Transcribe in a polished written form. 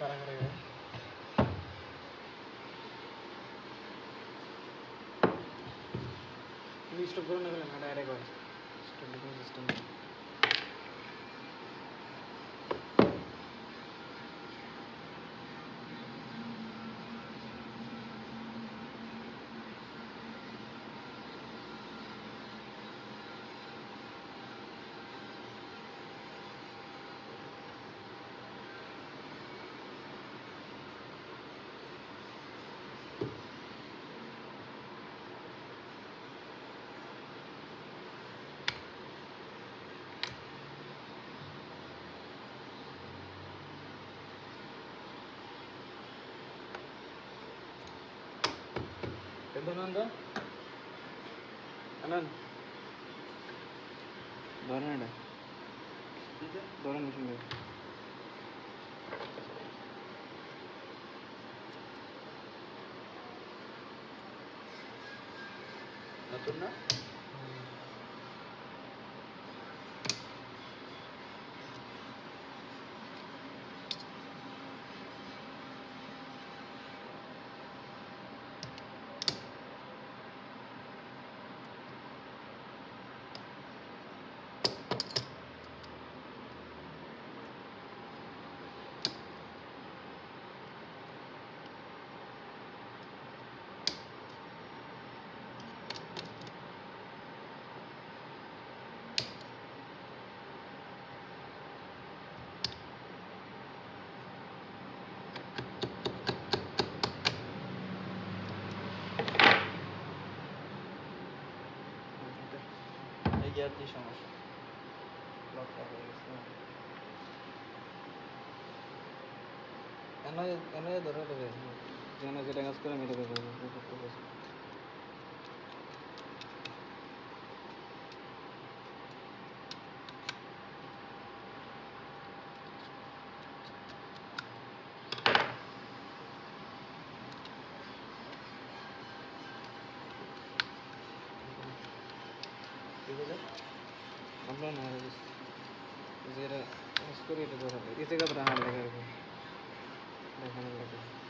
কারা কারা গেছে তুমি স্টপ করে না গেলে না ডাইরেক্ট হয় স্টপ কোনো সিস্টেম নেই Nanda, Anand, Dorana, Dorana machine. Notun na? ইয়ার কি সমস্যা লকটা হয়ে গেছে এনে ধরে দেবে যেন যেটা কাজ করে আমি এটা করবো করতে পারছি কি বলে আপনার না যেটা কাজ করি এটা ধরা এই জায়গাটা হার লাগে আর কি দেখানোর লাগে